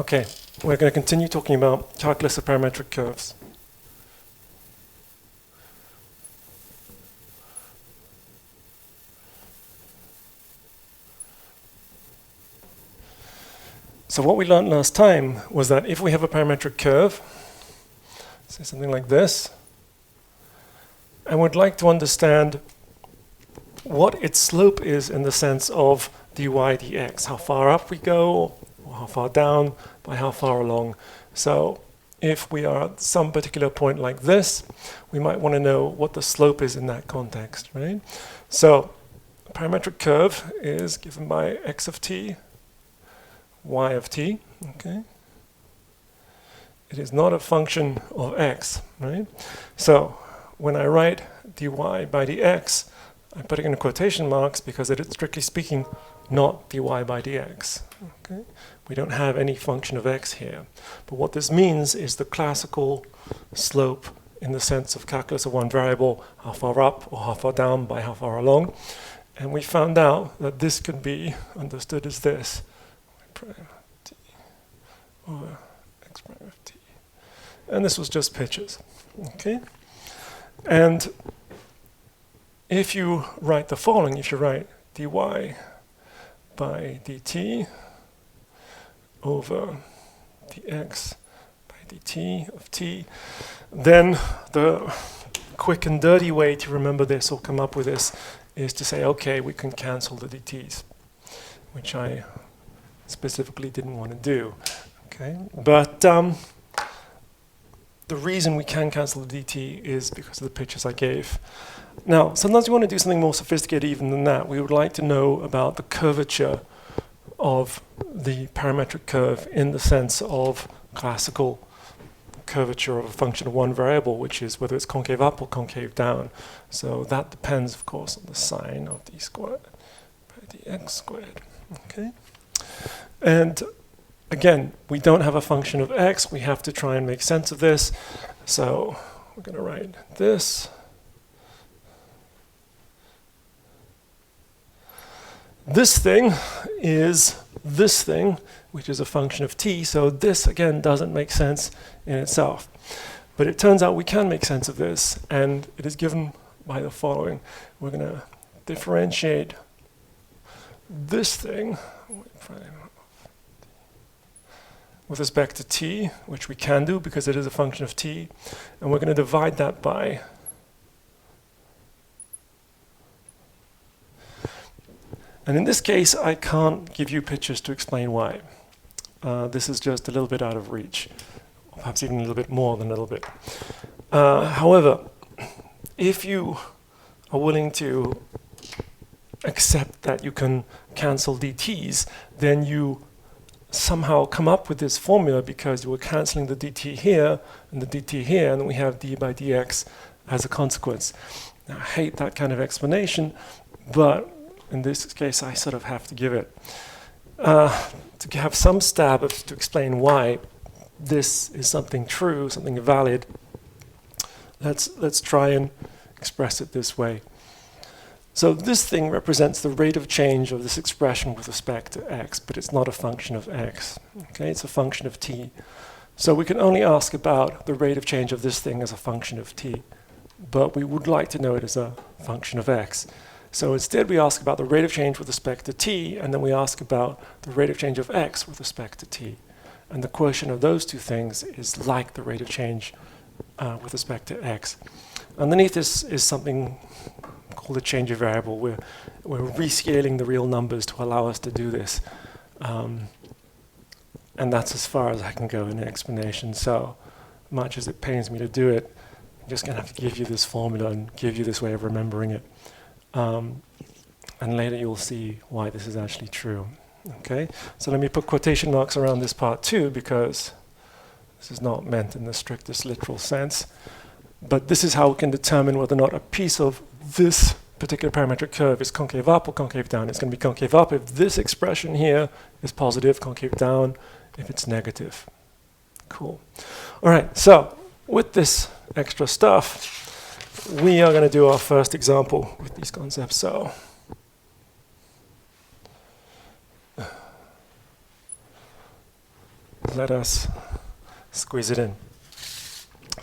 Okay, we're going to continue talking about calculus of parametric curves. So what we learned last time was that if we have a parametric curve, say something like this, and would like to understand what its slope is in the sense of dy dx, how far up we go, or how far down, by how far along. So if we are at some particular point like this, we might want to know what the slope is in that context, right? So a parametric curve is given by x of t, y of t, okay? It is not a function of x, right? So when I write dy by dx, I put it in quotation marks because it is strictly speaking not dy by dx, okay? We don't have any function of x here. But what this means is the classical slope in the sense of calculus of one variable, how far up or how far down by how far along. And we found out that this could be understood as this, prime t over x prime of t. And this was just pictures, okay? And if you write the following, if you write dy by dt over dx by dt of t, then the quick and dirty way to remember this or come up with this is to say, okay, we can cancel the dt's, which I specifically didn't want to do, okay? But the reason we can cancel the dt is because of the pictures I gave. Now, sometimes we want to do something more sophisticated even than that. We would like to know about the curvature of the parametric curve in the sense of classical curvature of a function of one variable, which is whether it's concave up or concave down. So that depends, of course, on the sine of d squared by dx squared, okay? And again, we don't have a function of x. We have to try and make sense of this. So we're going to write this. This thing is this thing, which is a function of t. So this, again, doesn't make sense in itself. But it turns out we can make sense of this. And it is given by the following. We're going to differentiate this thing with respect to t, which we can do because it is a function of t. And we're going to divide that by and in this case, I can't give you pictures to explain why. This is just a little bit out of reach, perhaps even a little bit more than a little bit. However, if you are willing to accept that you can cancel dt's, then you somehow come up with this formula because you were canceling the dt here and the dt here, and we have d by dx as a consequence. Now, I hate that kind of explanation, but in this case, I sort of have to give it. To have some stab to explain why this is something true, something valid, let's try and express it this way. So this thing represents the rate of change of this expression with respect to x, but it's not a function of x. Okay, it's a function of t. So we can only ask about the rate of change of this thing as a function of t, but we would like to know it as a function of x. So instead we ask about the rate of change with respect to t, and then we ask about the rate of change of x with respect to t. And the quotient of those two things is like the rate of change with respect to x. Underneath this is something called a change of variable. We're rescaling the real numbers to allow us to do this. And that's as far as I can go in an explanation. So much as it pains me to do it, I'm just going to have to give you this formula and give you this way of remembering it. And later you'll see why this is actually true. Okay, so let me put quotation marks around this part too, because this is not meant in the strictest literal sense. But this is how we can determine whether or not a piece of this particular parametric curve is concave up or concave down. It's going to be concave up if this expression here is positive, concave down if it's negative. Cool. All right, so with this extra stuff, we are going to do our first example with these concepts. So let us squeeze it in.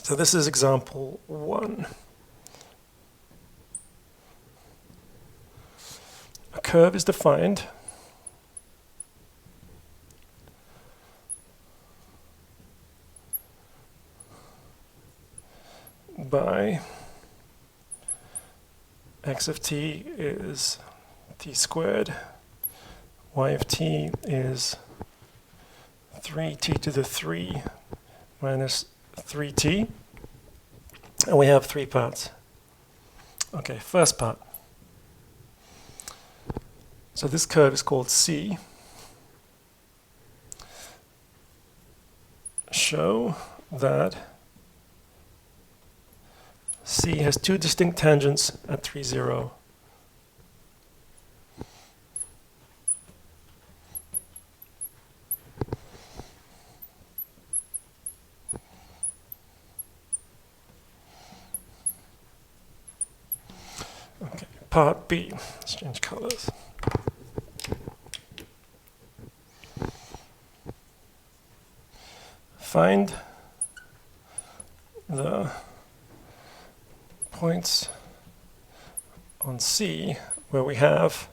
So this is example 1. A curve is defined by x of t is t squared, y of t is 3t to the 3 minus 3t, and we have 3 parts. Okay, first part. So this curve is called C. Show that C has 2 distinct tangents at 3, 0. Okay, part B. Let's change colors. Find the points on C where we have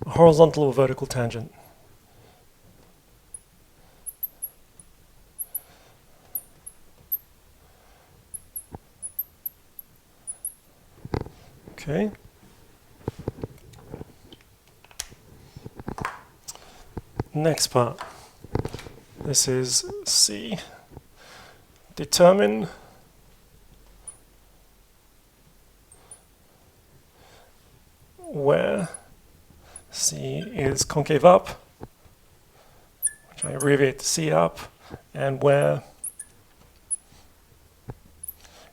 a horizontal or vertical tangent. Okay. Next part. This is C. Determine where C is concave up, which I abbreviate to C up, and where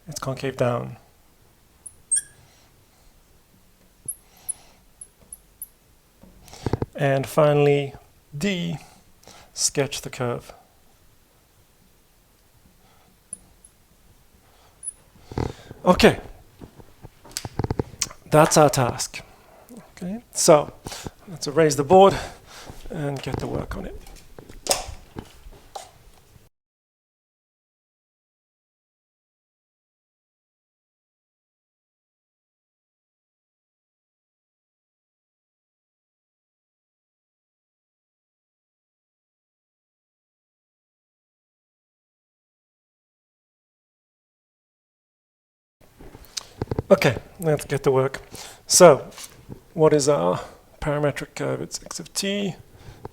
it's concave down. And finally, D, sketch the curve. Okay, that's our task. Okay, so let's erase the board and get to work on it. Okay, let's get to work. So, what is our parametric curve? It's x of t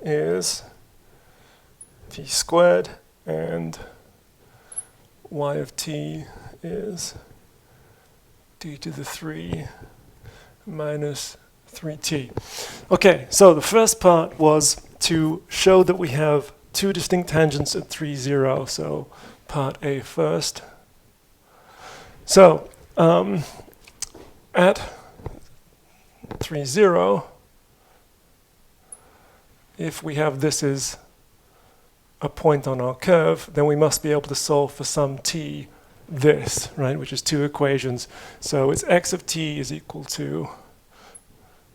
is t squared, and y of t is t to the 3 minus 3t. Okay, so the first part was to show that we have 2 distinct tangents at 3, 0. So, part A first. So, at 3, 0, if we have this as a point on our curve, then we must be able to solve for some t this, right, which is 2 equations. So it's x of t is equal to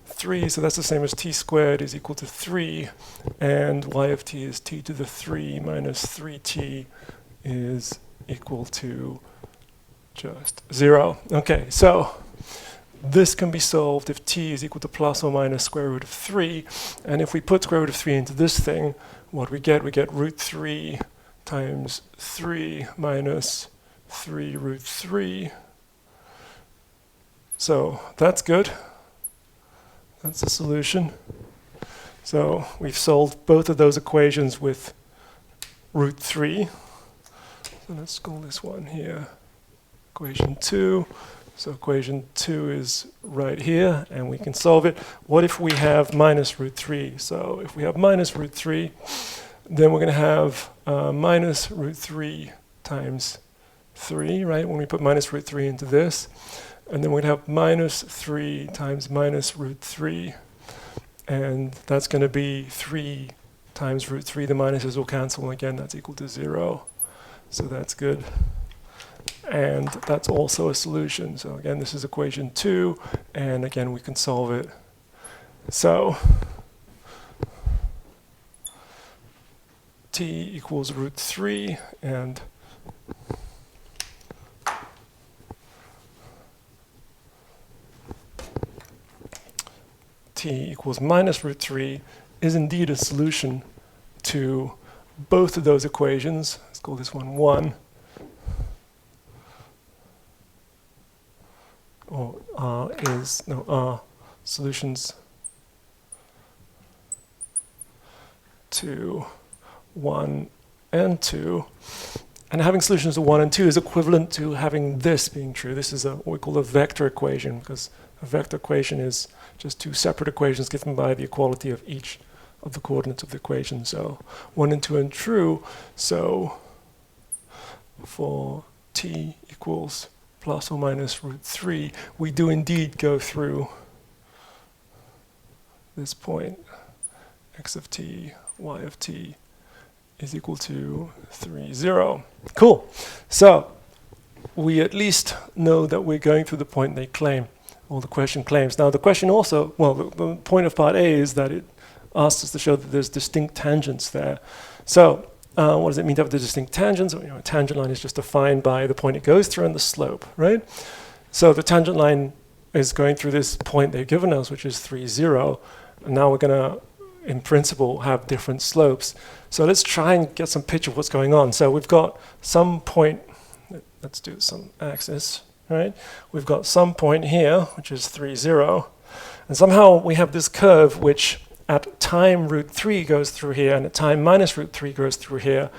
3, so that's the same as t squared is equal to 3, and y of t is t to the 3 minus 3t is equal to just 0. Okay, so this can be solved if t is equal to plus or minus square root of 3, and if we put square root of 3 into this thing, what we get root 3 times 3 minus 3 root 3. So that's good. That's the solution. So we've solved both of those equations with root 3. So let's call this one here equation 2. So equation 2 is right here, and we can solve it. What if we have minus root 3? So if we have minus root 3, then we're going to have minus root 3 times 3, right? When we put minus root 3 into this. And then we're going to have minus 3 times minus root 3. And that's going to be 3 times root 3. The minuses will cancel, and again, that's equal to 0. So that's good. And that's also a solution. So again, this is equation 2, and again, we can solve it. So t equals root 3 and t equals minus root 3 is indeed a solution to both of those equations. Let's call this one 1. Or R solutions to 1 and 2. And having solutions to 1 and 2 is equivalent to having this being true. This is what we call a vector equation, because a vector equation is just two separate equations given by the equality of each of the coordinates of the equation. So 1 and 2 are true. So for t equals plus or minus root 3, we do indeed go through this point, x of t, y of t is equal to 3, 0. Cool. So we at least know that we're going through the point they claim, or the question claims. Now the question also, well, the point of part A is that it asks us to show that there's distinct tangents there. So what does it mean to have the distinct tangents? You know, a tangent line is just defined by the point it goes through and the slope, right? So the tangent line is going through this point they've given us, which is 3, 0. And now we're going to, in principle, have different slopes. So let's try and get some picture of what's going on. So we've got some point, let's do some axis, right? We've got some point here, which is 3, 0. And somehow we have this curve which at time root 3 goes through here, and at time minus root 3 goes through here.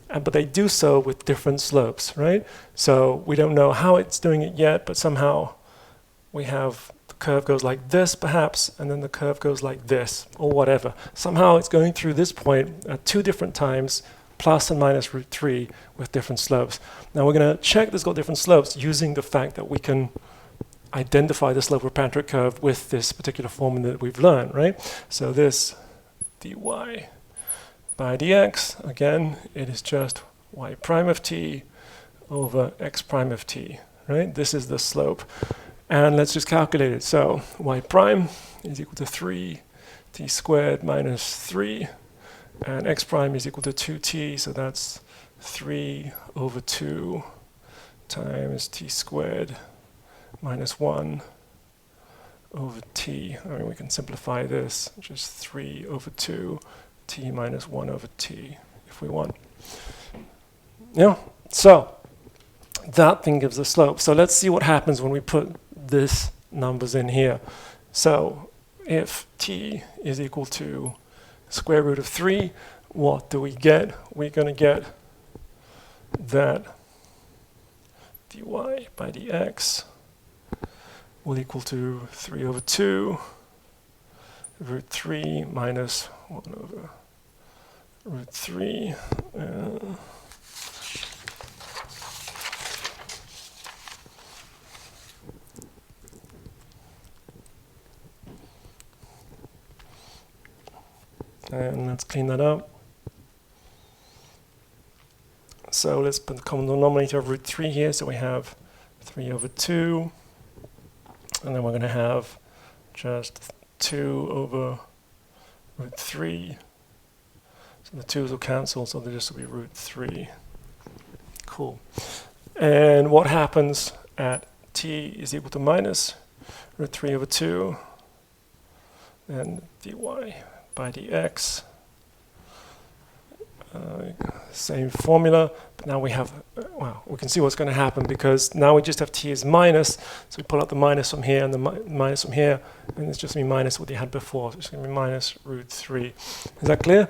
But they do so with different slopes, right? So we don't know how it's doing it yet, but somehow we have the curve goes like this, perhaps, and then the curve goes like this, or whatever. Somehow it's going through this point at 2 different times, plus and minus root 3 with different slopes. Now we're going to check this has got different slopes using the fact that we can identify the slope of a parametric curve with this particular formula that we've learned, right? So this dy by dx, again, it is just y prime of t over x prime of t, right? This is the slope. And let's just calculate it. So y prime is equal to 3 t squared minus 3, and x prime is equal to 2t, so that's 3 over 2 times t squared minus 1 over t. I mean, we can simplify this, which is 3 over 2 t minus 1 over t, if we want. Yeah, so that thing gives a slope. So let's see what happens when we put this numbers in here. So if t is equal to square root of 3, what do we get? We're going to get that dy by dx will equal to 3 over 2 root 3 minus 1 over root 3. And let's clean that up. So let's put the common denominator of root 3 here. So we have 3 over 2. And then we're going to have just 2 over root 3. So the 2's will cancel, so there just will be root 3. Cool. And what happens at t is equal to minus root 3 over 2, and dy by dx. Same formula, but now we have, well, we can see what's going to happen because now we just have t as minus, so we pull out the minus from here and the minus from here, and it's just going to be minus what you had before, so it's going to be minus root 3. Is that clear?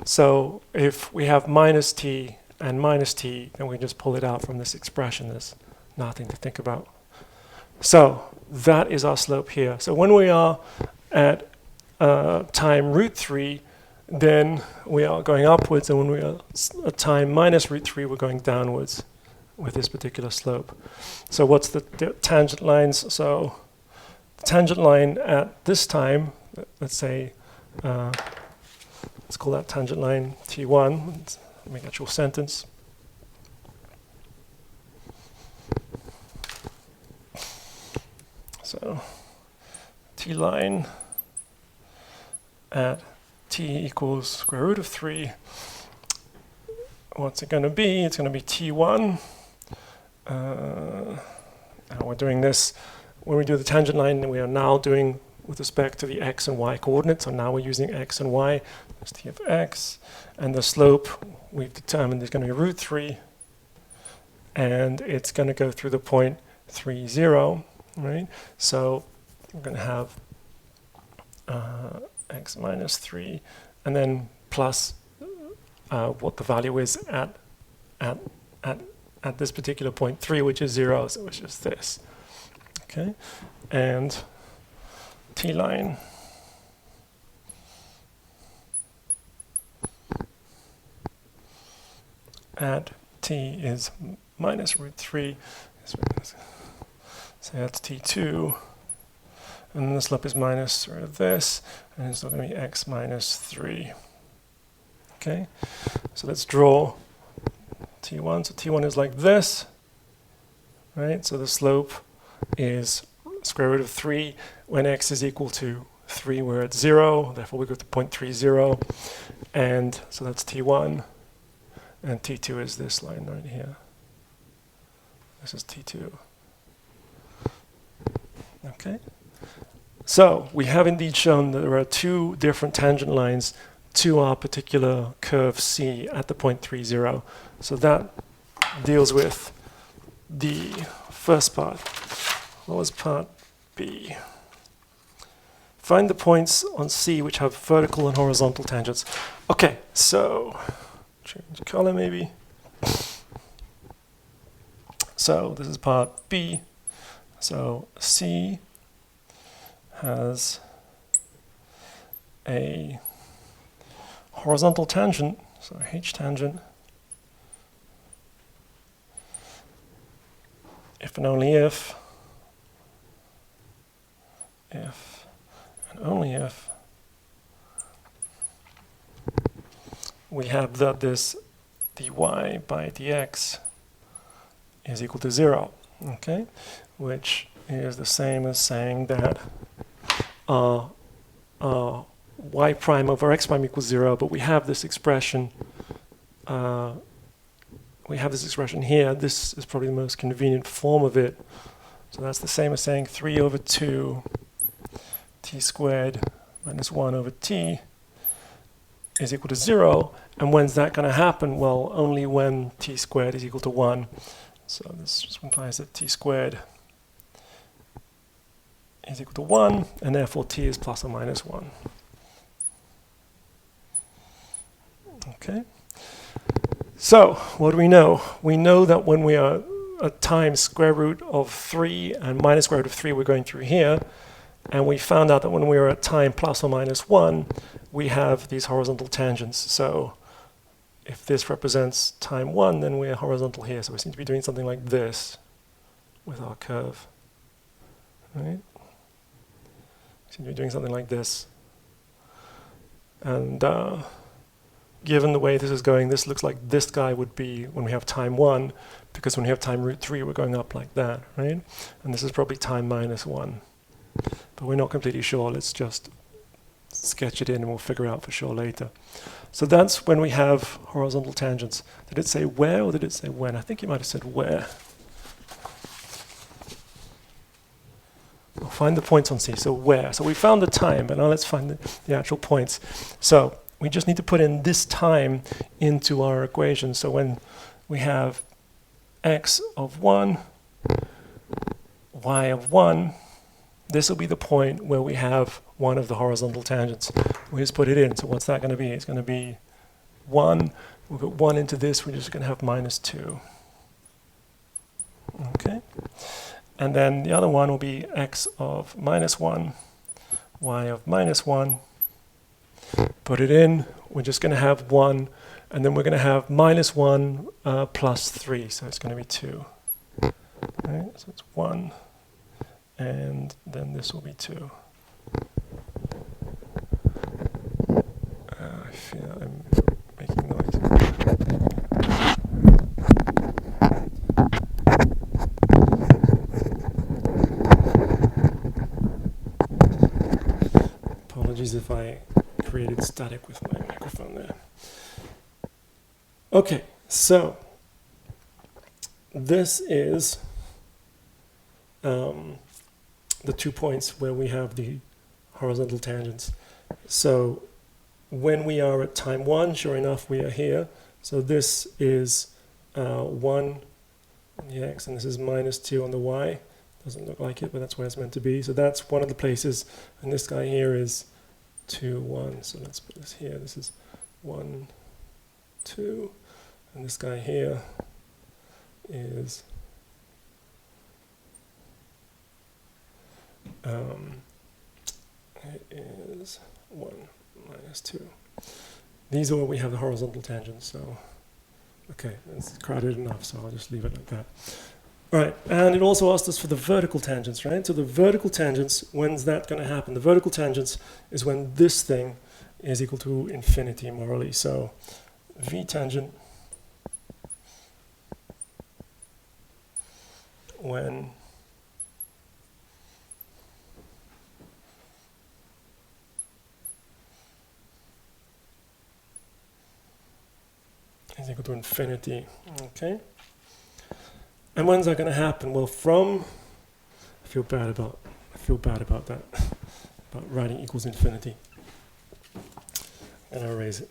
So if we have minus t and minus t, then we can just pull it out from this expression. There's nothing to think about. So that is our slope here. So when we are at time root 3, then we are going upwards, and when we are at time minus root 3, we're going downwards with this particular slope. So what's the tangent lines? So the tangent line at this time, let's say, let's call that tangent line T1. Let's make an actual sentence. So T line at t equals square root of 3, what's it going to be? It's going to be t1. And we're doing this, when we do the tangent line, we are now doing with respect to the x and y coordinates. So now we're using x and y. That's t of x. And the slope, we've determined, is going to be root 3. And it's going to go through the point 3, 0. Right? So we're going to have x minus 3, and then plus what the value is at this particular point 3, which is 0, so it's just this. Okay, and t line at t is minus root 3, so that's t2, and then the slope is minus root of this, and it's not going to be x minus 3. Okay, so let's draw t1. So t1 is like this, right? So the slope is square root of 3. When x is equal to 3, we're at 0. Therefore, we go to 0.30. And so that's t1. And t2 is this line right here. This is t2. Okay. So we have indeed shown that there are two different tangent lines to our particular curve C at the point 30. So that deals with the first part. What was part B? Find the points on C which have vertical and horizontal tangents. Okay, so change color maybe. So this is part B. So C has a horizontal tangent, so H tangent, if and only if and only if we have that this dy by dx is equal to 0, okay, which is the same as saying that y prime over x prime equals 0, but we have this expression. Here. This is probably the most convenient form of it. So that's the same as saying 3 over 2 t squared minus 1 over t is equal to 0. And when's that going to happen? Well, only when t squared is equal to 1. So this just implies that t squared is equal to 1, and therefore t is plus or minus 1. Okay. So what do we know? We know that when we are at times square root of 3 and minus square root of 3, we're going through here. And we found out that when we are at time plus or minus 1, we have these horizontal tangents. So if this represents time 1, then we're horizontal here. So we seem to be doing something like this with our curve. Right? We seem to be doing something like this. And given the way this is going, this looks like this guy would be when we have time 1, because when we have time root 3, we're going up like that, right? And this is probably time minus 1. But we're not completely sure. Let's just sketch it in and we'll figure out for sure later. So that's when we have horizontal tangents. Did it say where or did it say when? I think you might have said where. We'll find the points on C. So where? So we found the time, but now let's find the actual points. So we just need to put in this time into our equation. So when we have x of 1, y of 1, this will be the point where we have one of the horizontal tangents. We just put it in. So what's that going to be? It's going to be 1. We'll put 1 into this. We're just going to have minus 2. Okay. And then the other one will be x of minus 1, y of minus 1. Put it in. We're just going to have 1. And then we're going to have minus 1 plus 3. So it's going to be 2. Right? So it's 1. And then this will be 2. I feel I'm making noise. Apologies if I created static with my microphone there. Okay, so this is the 2 points where we have the horizontal tangents. So when we are at time 1, sure enough, we are here. So this is 1 on the x, and this is -2 on the y. Doesn't look like it, but that's where it's meant to be. So that's one of the places, and this guy here is 2, 1. So let's put this here. This is 1, 2, and this guy here is it is 1, -2. These are where we have the horizontal tangents. So okay, it's crowded enough, so I'll just leave it like that. All right, and it also asked us for the vertical tangents, right? So the vertical tangents, when's that going to happen? The vertical tangents is when this thing is equal to infinity, morally. So v tangent when is equal to infinity, okay? And when's that going to happen? Well, from, I feel bad about that, about writing equals infinity. And I'll erase it.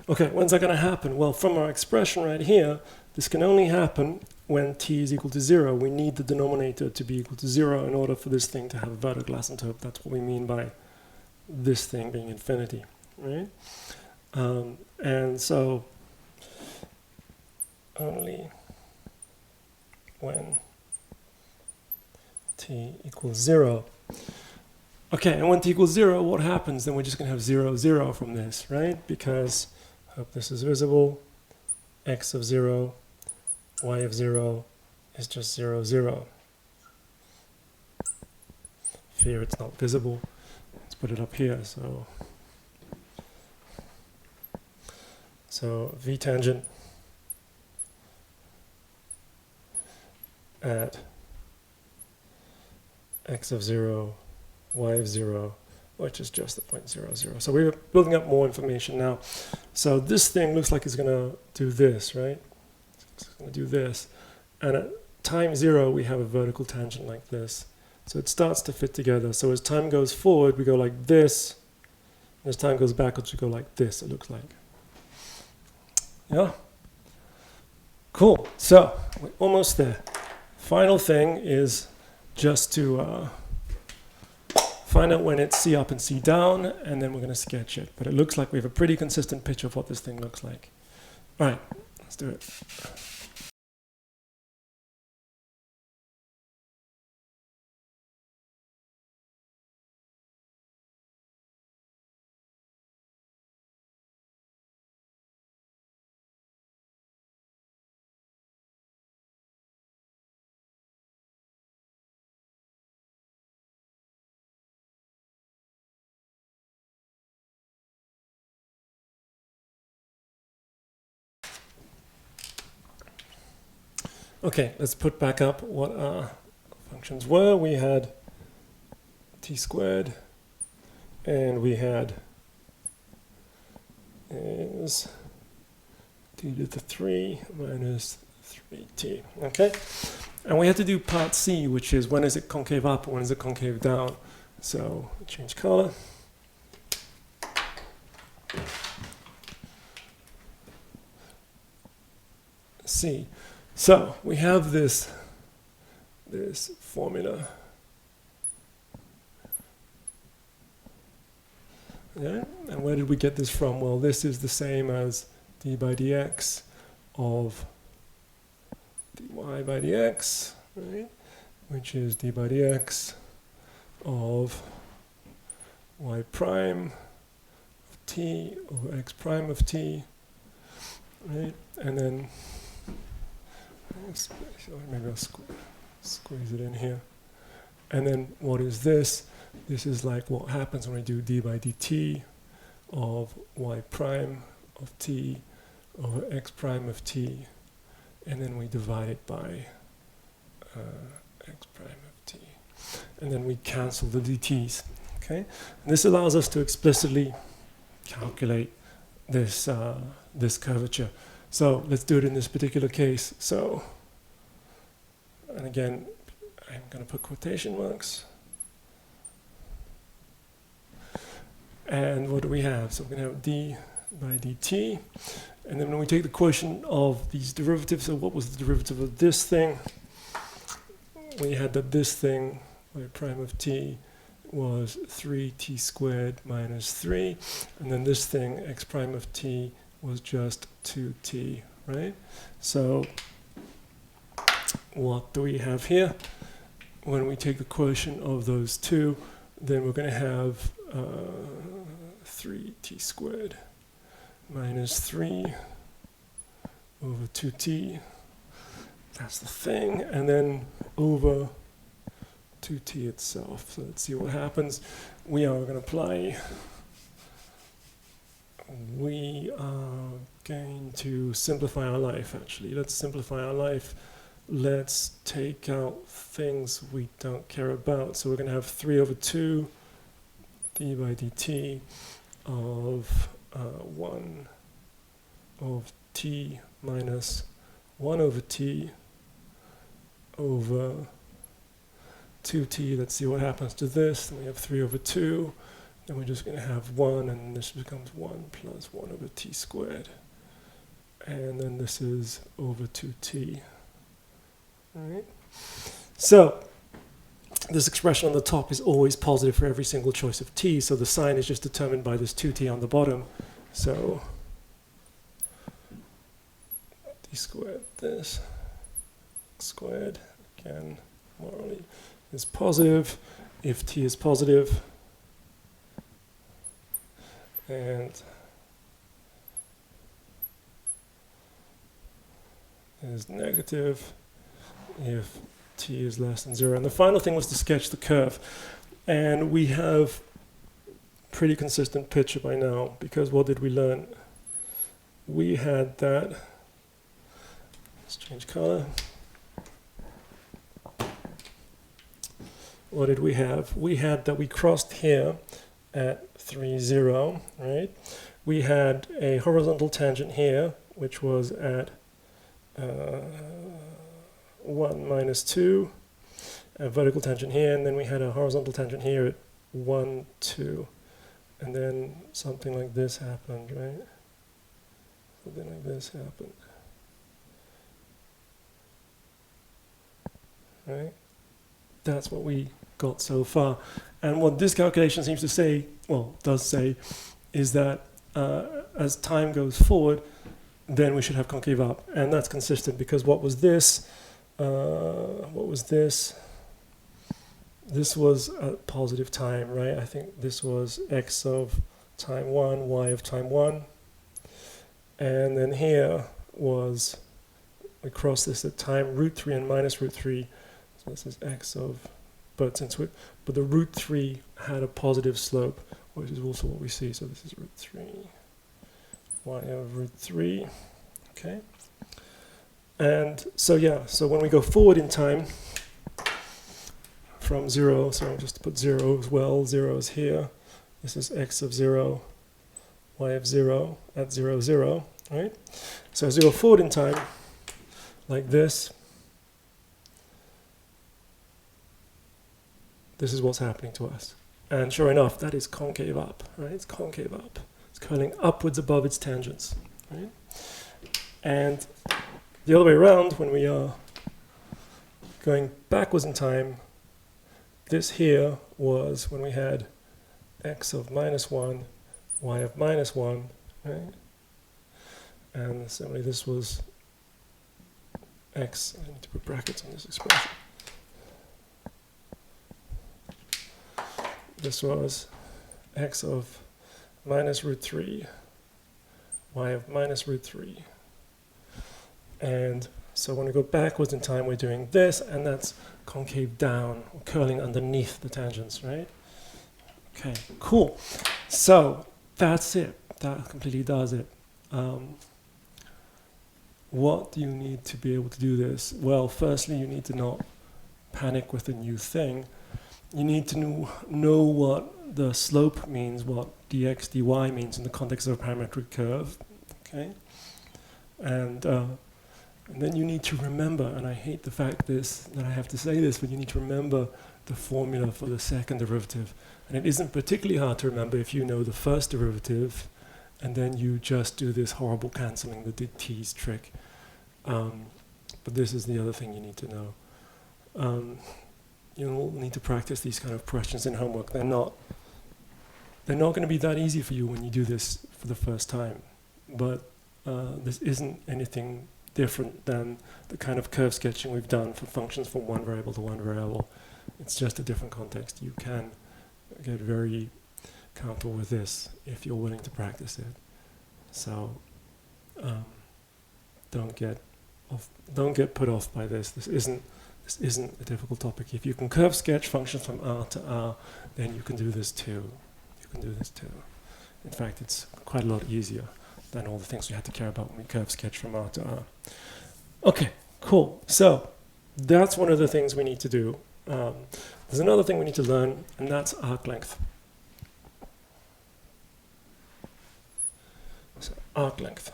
Okay, when's that going to happen? Well, from our expression right here, this can only happen when t is equal to 0. We need the denominator to be equal to 0 in order for this thing to have a vertical asymptote. That's what we mean by this thing being infinity, right? And so only when t equals 0. Okay, and when t equals 0, what happens? Then we're just going to have 0, 0 from this, right? Because, I hope this is visible, x of 0, y of 0 is just 0, 0. Fear it's not visible. Let's put it up here. So v tangent at x of 0, y of 0, which is just the point 0, 0. So we're building up more information now. So this thing looks like it's going to do this, right? It's going to do this. And at time 0, we have a vertical tangent like this. So it starts to fit together. So as time goes forward, we go like this. And as time goes backwards, we go like this, it looks like. Yeah? Cool. So we're almost there. Final thing is just to find out when it's C up and C down, and then we're going to sketch it. But it looks like we have a pretty consistent picture of what this thing looks like. All right, let's do it. Okay, let's put back up what our functions were. We had t squared, and we had is t to the 3 minus 3t. Okay, and we had to do part C, which is when is it concave up, when is it concave down. So change color. C. So we have this formula. Yeah? And where did we get this from? Well, this is the same as d by dx of dy by dx, right? Which is d by dx of y prime of t over x prime of t, right? And then maybe I'll squeeze it in here. And then what is this? This is like what happens when we do d by dt of y prime of t over x prime of t, and then we divide it by x prime of t. And then we cancel the dt's. Okay? And this allows us to explicitly calculate this, this curvature. So let's do it in this particular case. So, and again, I'm going to put quotation marks. And what do we have? So we're going to have d by dt. And then when we take the quotient of these derivatives, so what was the derivative of this thing? We had that this thing, y prime of t, was 3t squared minus 3. And then this thing, x prime of t, was just 2t, right? So what do we have here? When we take the quotient of those two, then we're going to have 3t squared minus 3 over 2t. That's the thing. And then over 2t itself. So let's see what happens. We are going to apply. We are going to simplify our life, actually. Let's simplify our life. Let's take out things we don't care about. So we're going to have 3 over 2 d by dt of 1 of t minus 1 over t over 2t. Let's see what happens to this. Then we have 3 over 2. Then we're just going to have 1, and this becomes 1 plus 1 over t squared. And then this is over 2t. All right. So this expression on the top is always positive for every single choice of t, so the sign is just determined by this 2t on the bottom. So t squared, this squared, again, morally, is positive if t is positive, and is negative if t is less than 0. And the final thing was to sketch the curve. And we have pretty consistent picture by now, because what did we learn? We had that, let's change color. What did we have? We had that we crossed here at 3, 0, right? We had a horizontal tangent here, which was at 1 minus 2, a vertical tangent here, and then we had a horizontal tangent here at 1, 2, and then something like this happened, right? Something like this happened, right? That's what we got so far. And what this calculation seems to say, well, does say, is that as time goes forward, then we should have concave up. And that's consistent, because what was this? What was this? This was a positive time, right? I think this was x of time 1, y of time 1. And then here was, we crossed this at time root 3 and minus root 3. So this is x of, but the root 3 had a positive slope, which is also what we see. So this is root 3, y of root 3, okay? And so yeah, so when we go forward in time from 0, so I'll just put 0 as well, 0 is here. This is x of 0, y of 0 at 0, 0, right? So as we go forward in time, like this, this is what's happening to us. And sure enough, that is concave up, right? It's concave up. It's curling upwards above its tangents, right? And the other way around, when we are going backwards in time, this here was when we had x of minus 1, y of minus 1, right? And similarly, this was x, I need to put brackets on this expression. This was x of minus root 3, y of minus root 3. And so when we go backwards in time, we're doing this, and that's concave down, curling underneath the tangents, right? Okay, cool. So that's it. That completely does it. What do you need to be able to do this? Well, firstly, you need to not panic with a new thing. You need to know what the slope means, what dx dy means in the context of a parametric curve. Okay, and then you need to remember, and I hate the fact that I have to say this, but you need to remember the formula for the second derivative. And it isn't particularly hard to remember if you know the first derivative, and then you just do this horrible cancelling the t's trick. But this is the other thing you need to know. You'll need to practice these kind of questions in homework. They're not going to be that easy for you when you do this for the first time. But this isn't anything different than the kind of curve sketching we've done for functions from one variable to one variable. It's just a different context. You can get very comfortable with this if you're willing to practice it. So don't get put off by this. This isn't a difficult topic. If you can curve sketch functions from R to R, then you can do this too. In fact, it's quite a lot easier than all the things we had to care about when we curve sketch from R to R. Okay, cool. So that's one of the things we need to do. There's another thing we need to learn, and that's arc length. So arc length.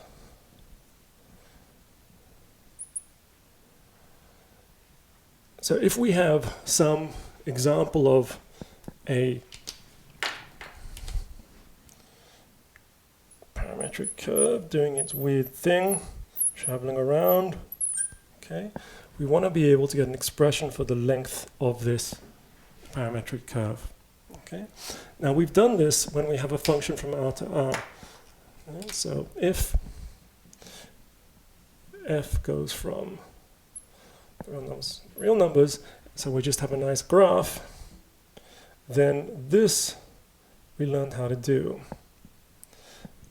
So if we have some example of a parametric curve doing its weird thing, traveling around, okay, we want to be able to get an expression for the length of this parametric curve. Okay, now we've done this when we have a function from R to R. Okay? So if f goes from real numbers, so we just have a nice graph, then this we learned how to do.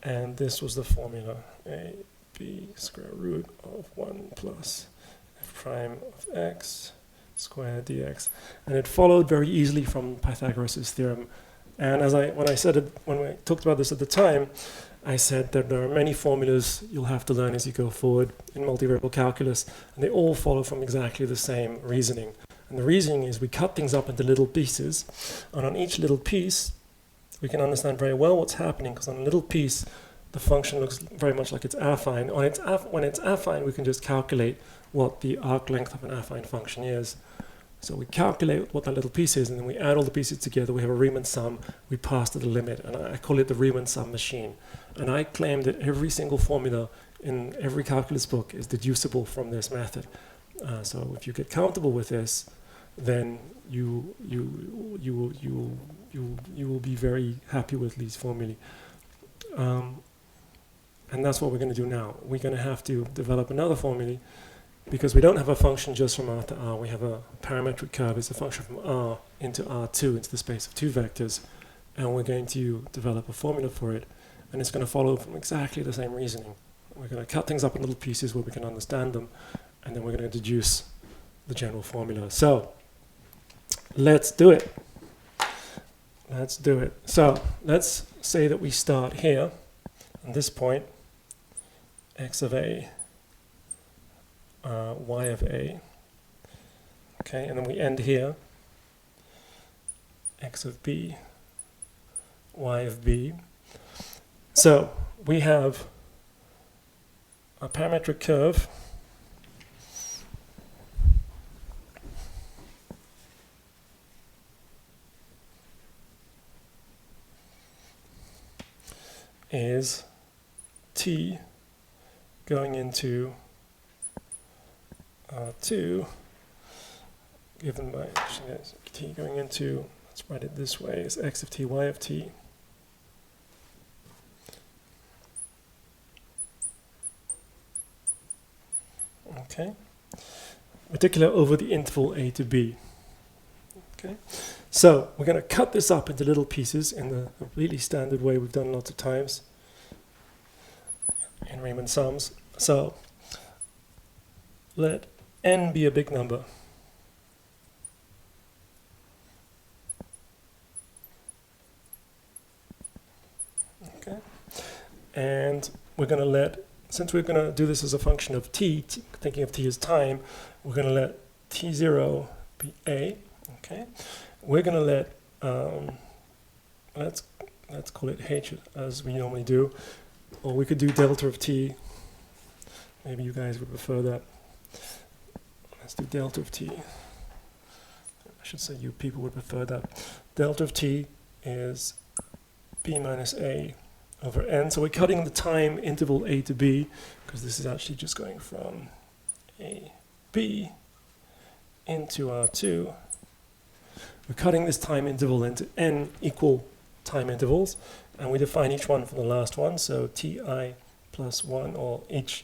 And this was the formula, a b square root of 1 plus f prime of x squared dx. And it followed very easily from Pythagoras' theorem. And when we talked about this at the time, I said that there are many formulas you'll have to learn as you go forward in multivariable calculus, and they all follow from exactly the same reasoning. And the reasoning is we cut things up into little pieces, and on each little piece, we can understand very well what's happening, because on a little piece, the function looks very much like it's affine. When it's affine, we can just calculate what the arc length of an affine function is. So we calculate what that little piece is, and then we add all the pieces together. We have a Riemann sum. We pass to the limit, and I call it the Riemann sum machine. And I claim that every single formula in every calculus book is deducible from this method. So if you get comfortable with this, then you will be very happy with these formulae. And that's what we're going to do now. We're going to have to develop another formulae, because we don't have a function just from R to R. We have a parametric curve. It's a function from R into R2, into the space of two vectors. And we're going to develop a formula for it. And it's going to follow from exactly the same reasoning. We're going to cut things up in little pieces where we can understand them. And then we're going to deduce the general formula. So let's do it. So let's say that we start here, at this point, x of a, y of a, okay, and then we end here, x of b, y of b. So we have a parametric curve is t going into R2, given by t going into, let's write it this way, is x of t, y of t. Okay, particular over the interval a to b. Okay, so we're going to cut this up into little pieces in the completely standard way we've done lots of times in Riemann sums. So let n be a big number. Okay, and we're going to let, since we're going to do this as a function of t, thinking of t as time, we're going to let t0 be a. Okay, we're going to let let's call it h as we normally do, or we could do delta of t. Maybe you guys would prefer that. Let's do delta of t. I should say you people would prefer that. Delta of t is b minus a over n. So we're cutting the time interval a to b, because this is actually just going from a, b into R2. We're cutting this time interval into n equal time intervals, and we define each one from the last one. So ti plus 1, or each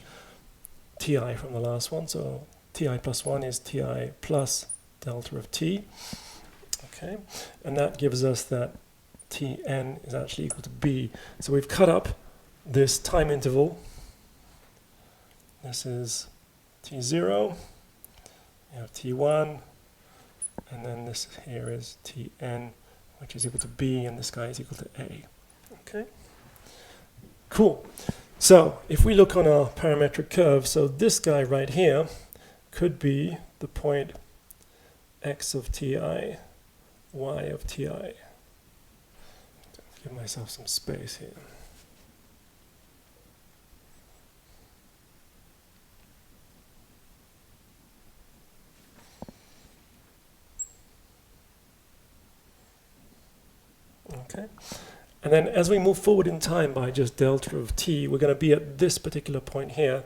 ti from the last one. So ti plus 1 is ti plus delta of t. Okay, and that gives us that Tn is actually equal to b. So we've cut up this time interval. This is t0, we have t1, and then this here is Tn, which is equal to b, and this guy is equal to a. Okay, cool. So if we look on our parametric curve, so this guy right here could be the point x of ti, y of ti. Give myself some space here. Okay, and then as we move forward in time by just delta of t, we're going to be at this particular point here,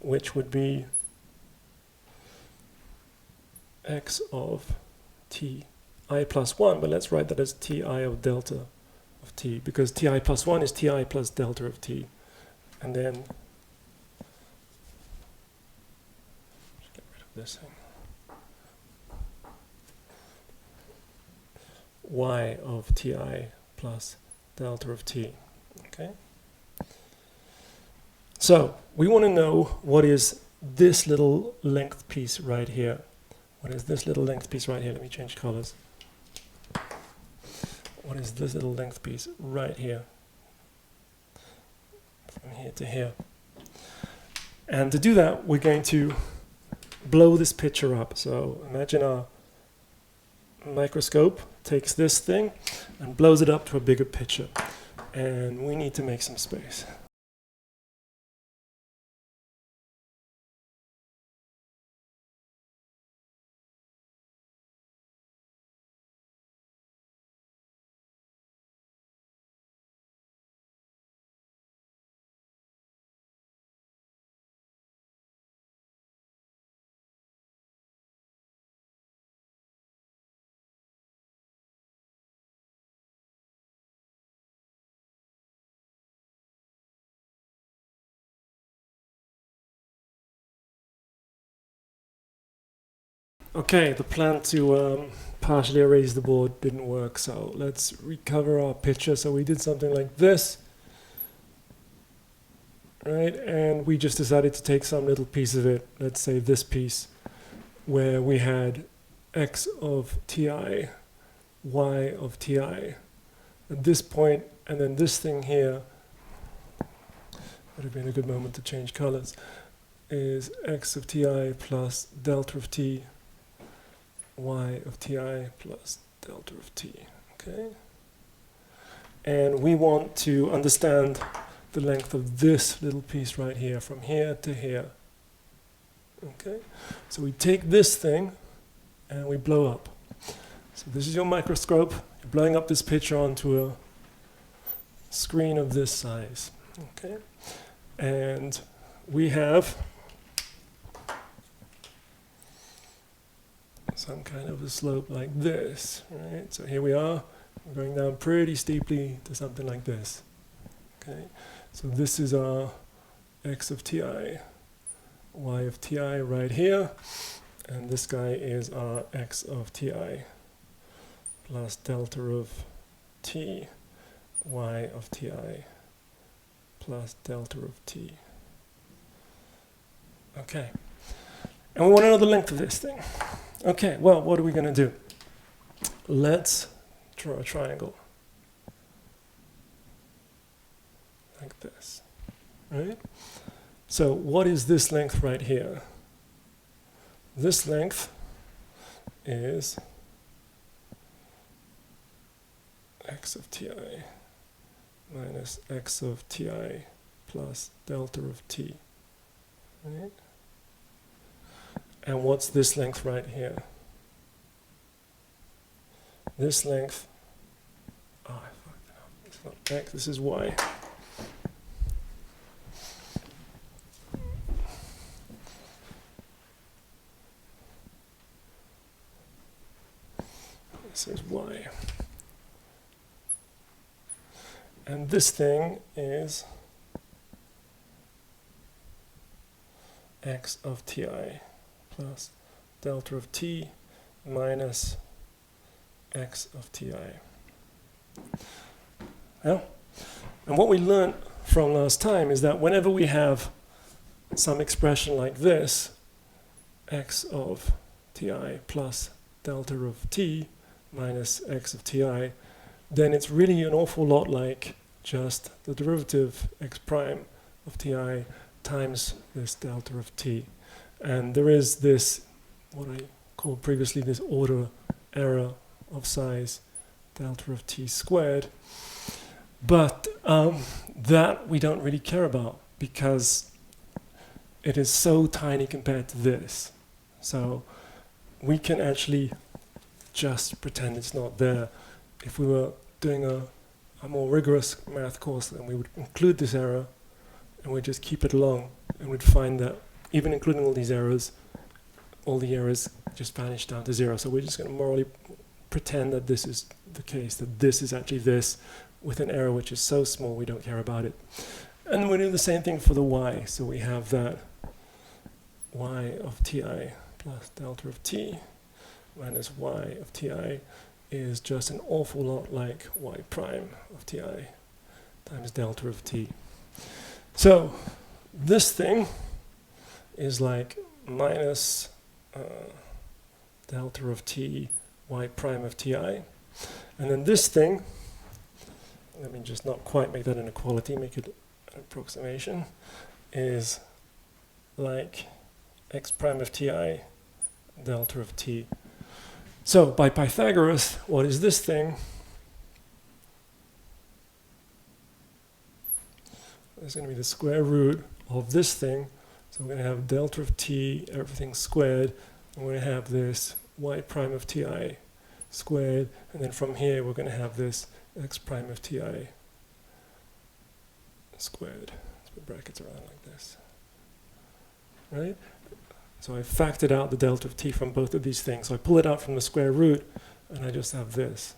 which would be x of ti plus 1, but let's write that as ti of delta of t, because ti plus 1 is ti plus delta of t. And then, let's get rid of this thing. Y of ti plus delta of t. Okay. So we want to know what is this little length piece right here. What is this little length piece right here? Let me change colors. What is this little length piece right here? From here to here. And to do that, we're going to blow this picture up. So imagine our microscope takes this thing and blows it up to a bigger picture. And we need to make some space. Okay, the plan to partially erase the board didn't work, so let's recover our picture. So we did something like this, right? And we just decided to take some little piece of it, let's say this piece, where we had x of ti, y of ti at this point, and then this thing here, would have been a good moment to change colors, is x of ti plus delta of t, y of ti plus delta of t. Okay, and we want to understand the length of this little piece right here, from here to here. Okay, so we take this thing and we blow up. So this is your microscope. You're blowing up this picture onto a screen of this size. Okay, and we have some kind of a slope like this, right? So here we are, we're going down pretty steeply to something like this. Okay, so this is our x of ti, y of ti right here, and this guy is our x of ti plus delta of t, y of ti plus delta of t. Okay, and we want to know the length of this thing. Okay, well, what are we going to do? Let's draw a triangle. like this, right? So what is this length right here? This length is x of ti minus x of ti plus delta of t, right? And what's this length right here? This length, oh, I fucked it up. It's not x, this is y. This is y. And this thing is x of ti plus delta of t minus x of ti. Yeah? And what we learned from last time is that whenever we have some expression like this, x of ti plus delta of t minus x of ti, then it's really an awful lot like just the derivative x prime of ti times this delta of t. And there is this, what I called previously, this order error of size delta of t squared. But that we don't really care about because it is so tiny compared to this. So we can actually just pretend it's not there. If we were doing a more rigorous math course, then we would include this error and we'd just keep it along, and we'd find that even including all these errors, all the errors just vanish down to zero. So we're just going to morally pretend that this is the case, that this is actually this, with an error which is so small we don't care about it. And we do the same thing for the y. So we have that y of ti plus delta of t minus y of ti is just an awful lot like y prime of ti times delta of t. So this thing is like minus delta of t y prime of ti. And then this thing, let me just not quite make that an equality, make it an approximation, is like x prime of ti delta of t. So by Pythagoras, what is this thing? It's going to be the square root of this thing. So we're going to have delta of t, everything squared, and we're going to have this y prime of ti squared, and then from here we're going to have this x prime of ti squared. Let's put brackets around like this. Right? So I factored out the delta of t from both of these things. So I pull it out from the square root, and I just have this.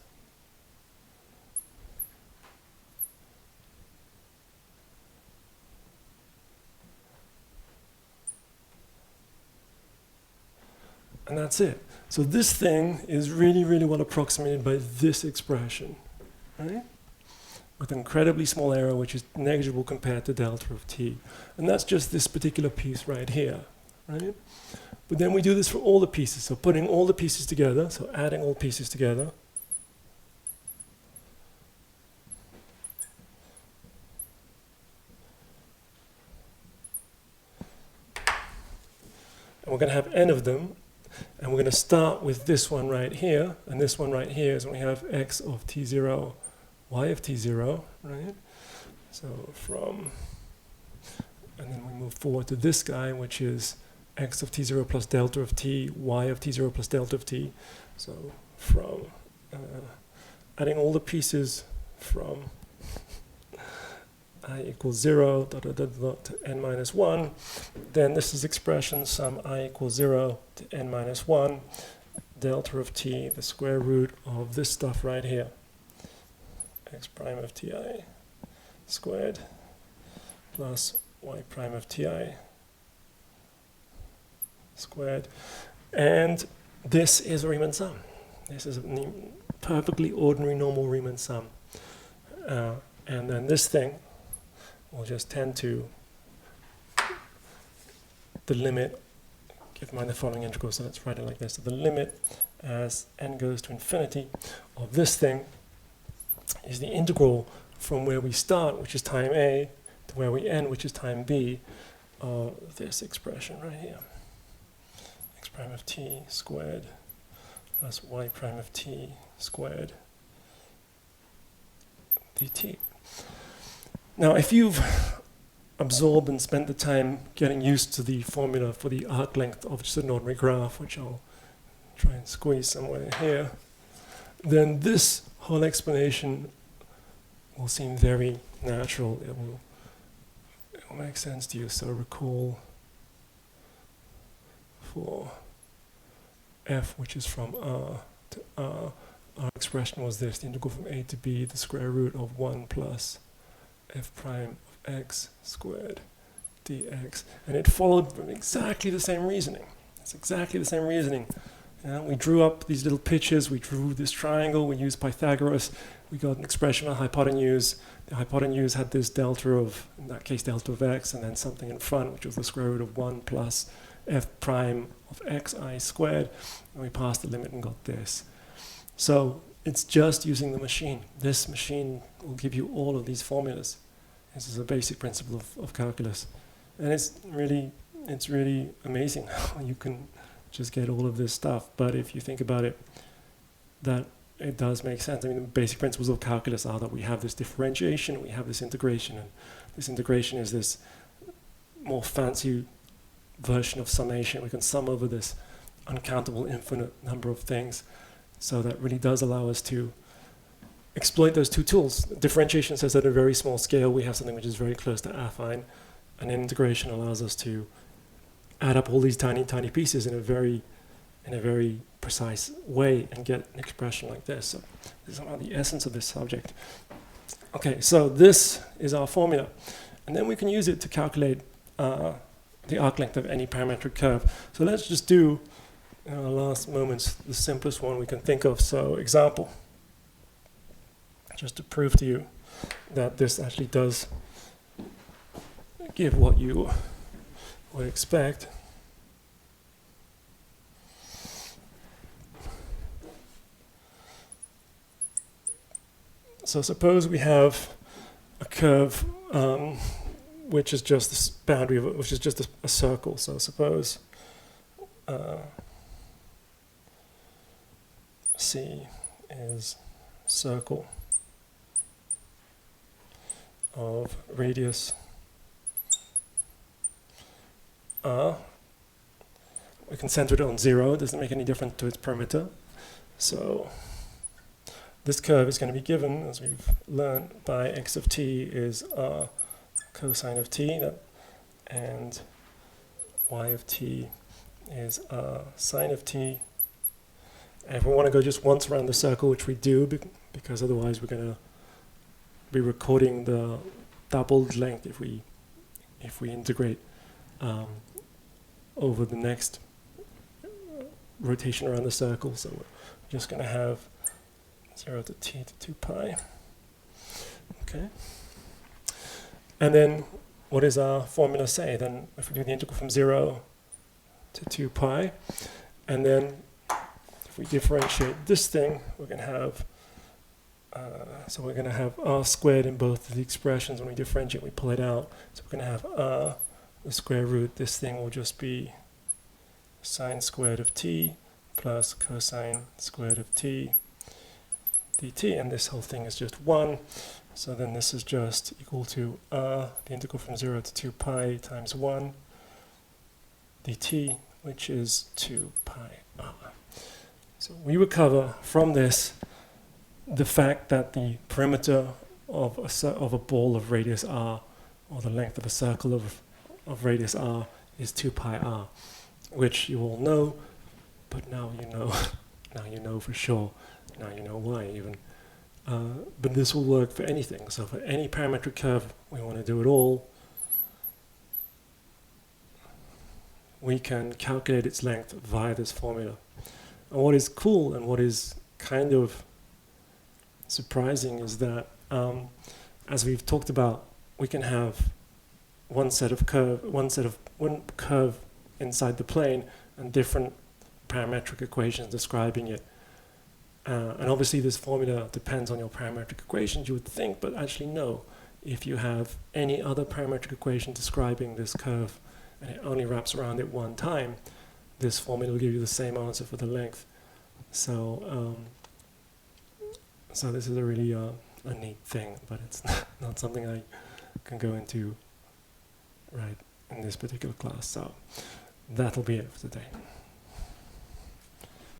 And that's it. So this thing is really, really well approximated by this expression, right? With an incredibly small error, which is negligible compared to delta of t. And that's just this particular piece right here, right? But then we do this for all the pieces. So putting all the pieces together, so adding all pieces together. And we're going to have n of them. And we're going to start with this one right here, and this one right here is when we have x of t0, y of t0, right? So from, and then we move forward to this guy, which is x of t0 plus delta of t, y of t0 plus delta of t. So from adding all the pieces from I equals 0, to n minus 1, then this is expression sum I equals 0 to n minus 1, delta of t, the square root of this stuff right here, x prime of ti squared plus y prime of ti squared. And this is a Riemann sum. This is a perfectly ordinary normal Riemann sum. And then this thing will just tend to the limit, keep in mind the following integral, so let's write it like this. So the limit as n goes to infinity of this thing is the integral from where we start, which is time a, to where we end, which is time b, of this expression right here. X prime of t squared plus y prime of t squared dt. Now, if you've absorbed and spent the time getting used to the formula for the arc length of just an ordinary graph, which I'll try and squeeze somewhere here, then this whole explanation will seem very natural. It will make sense to you. So recall for f, which is from R to R, our expression was this: the integral from a to b, the square root of 1 plus f prime of x squared dx. And it followed from exactly the same reasoning. It's exactly the same reasoning. We drew up these little pictures, we drew this triangle, we used Pythagoras, we got an expression of hypotenuse. The hypotenuse had this delta of, in that case, delta of x, and then something in front, which was the square root of 1 plus f prime of xi squared, and we passed the limit and got this. So it's just using the machine. This machine will give you all of these formulas. This is a basic principle of calculus. And it's really amazing how you can just get all of this stuff. But if you think about it, that it does make sense. I mean, the basic principles of calculus are that we have this differentiation, we have this integration, and this integration is this more fancy version of summation. We can sum over this uncountable infinite number of things. So that really does allow us to exploit those two tools. Differentiation says that at a very small scale we have something which is very close to affine, and integration allows us to add up all these tiny pieces in a very precise way and get an expression like this. So this is somehow the essence of this subject. Okay, so this is our formula, and then we can use it to calculate the arc length of any parametric curve. So let's just do, in our last moments, the simplest one we can think of. So example, just to prove to you that this actually does give what you would expect. So suppose we have a curve which is just this boundary of which is just a circle. So suppose C is circle of radius R. We can center it on 0. It doesn't make any difference to its perimeter. So this curve is going to be given, as we've learned, by x of t is R cosine of t, and y of t is R sine of t. And if we want to go just once around the circle, which we do, because otherwise we're going to be recording the doubled length if we integrate over the next rotation around the circle. So we're just going to have 0 to t to 2 pi. Okay. And then what does our formula say? Then if we do the integral from 0 to 2 pi, and then if we differentiate this thing, we're going to have so we're going to have r squared in both of the expressions. When we differentiate, we pull it out. So we're going to have r, the square root. This thing will just be sine squared of t plus cosine squared of t dt, and this whole thing is just 1. So then this is just equal to r, the integral from 0 to 2 pi times 1 dt, which is 2 pi r. So we recover from this the fact that the perimeter of a ball of radius r, or the length of a circle of radius r, is 2 pi r, which you all know, but now you know. Now you know for sure. Now you know why even. But this will work for anything. So for any parametric curve we want to do it all, we can calculate its length via this formula. And what is cool and what is kind of surprising is that, as we've talked about, we can have one curve inside the plane and different parametric equations describing it. And obviously this formula depends on your parametric equations, you would think, but actually no. if you have any other parametric equation describing this curve and it only wraps around it one time, this formula will give you the same answer for the length. So, so this is a really a neat thing, but it's not something I can go into right in this particular class. So that'll be it for today.